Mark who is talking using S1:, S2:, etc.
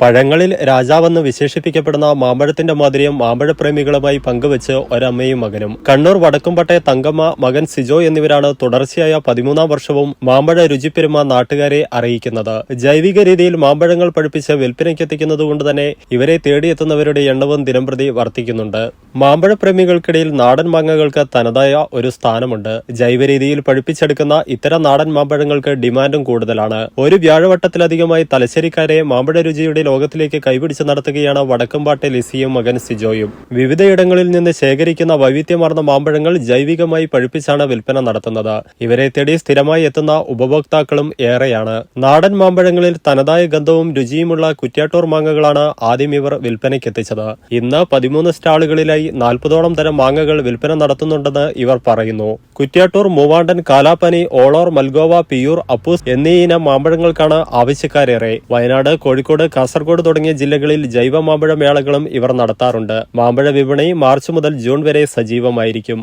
S1: പഴങ്ങളിൽ രാജാവെന്ന് വിശേഷിപ്പിക്കപ്പെടുന്ന മാമ്പഴത്തിന്റെ മാധുര്യം മാമ്പഴപ്രേമികളുമായി പങ്കുവച്ച് ഒരമ്മയും മകനും. കണ്ണൂർ വടക്കുംപട്ടെ തങ്കമ്മ, മകൻ സിജോ എന്നിവരാണ് തുടർച്ചയായ 13-ാം വർഷവും മാമ്പഴ രുചിപ്പെരുമ നാട്ടുകാരെ അറിയിക്കുന്നത്. ജൈവിക രീതിയിൽ മാമ്പഴങ്ങൾ പഴുപ്പിച്ച് വിൽപ്പനയ്ക്കെത്തിക്കുന്നതുകൊണ്ട് തന്നെ ഇവരെ തേടിയെത്തുന്നവരുടെ എണ്ണവും ദിനംപ്രതി വർദ്ധിക്കുന്നുണ്ട്. മാമ്പഴപ്രേമികൾക്കിടയിൽ നാടൻ മാങ്ങകൾക്ക് തനതായ ഒരു സ്ഥാനമുണ്ട്. ജൈവരീതിയിൽ പഴുപ്പിച്ചെടുക്കുന്ന ഇത്തരം നാടൻ മാമ്പഴങ്ങൾക്ക് ഡിമാൻഡും കൂടുതലാണ്. ഒരു വ്യാഴവട്ടത്തിലധികമായി തലശ്ശേരിക്കാരെ മാമ്പഴ രുചിയുടെ ലോകത്തിലേക്ക് കൈപിടിച്ച് നടത്തുകയാണ് വടക്കുംപാട്ടെ ലിസിയും മകൻ സിജോയും. വിവിധയിടങ്ങളിൽ നിന്ന് ശേഖരിക്കുന്ന വൈവിധ്യമാർന്ന മാമ്പഴങ്ങൾ ജൈവികമായി പഴുപ്പിച്ചാണ് വിൽപ്പന നടത്തുന്നത്. ഇവരെ തേടി സ്ഥിരമായി എത്തുന്ന ഉപഭോക്താക്കളും ഏറെയാണ്. നാടൻ മാമ്പഴങ്ങളിൽ തനതായ ഗന്ധവും രുചിയുമുള്ള കുറ്റ്യാട്ടൂർ മാങ്ങകളാണ് ആദ്യം ഇവർ വിൽപ്പനയ്ക്കെത്തിച്ചത്. ഇന്ന് 13 സ്റ്റാളുകളിലായി 40ഓളം തരം മാങ്ങകൾ വിൽപ്പന നടത്തുന്നുണ്ടെന്ന് ഇവർ പറയുന്നു. കുറ്റ്യാട്ടൂർ, മൂവാണ്ടൻ, കാലാപ്പനി, ഓളോർ, മൽഗോവ, പിയൂർ, അപ്പൂസ് എന്നീ ഇനം മാമ്പഴങ്ങൾക്കാണ് ആവശ്യക്കാരേറെ. വയനാട്, കോഴിക്കോട്, കാസർഗോഡ് തുടങ്ങിയ ജില്ലകളിൽ ജൈവ മാമ്പഴ മേളകളും ഇവർ നടത്താറുണ്ട്. മാമ്പഴ വിപണി മാർച്ച് മുതൽ ജൂൺ വരെ സജീവമായിരിക്കും.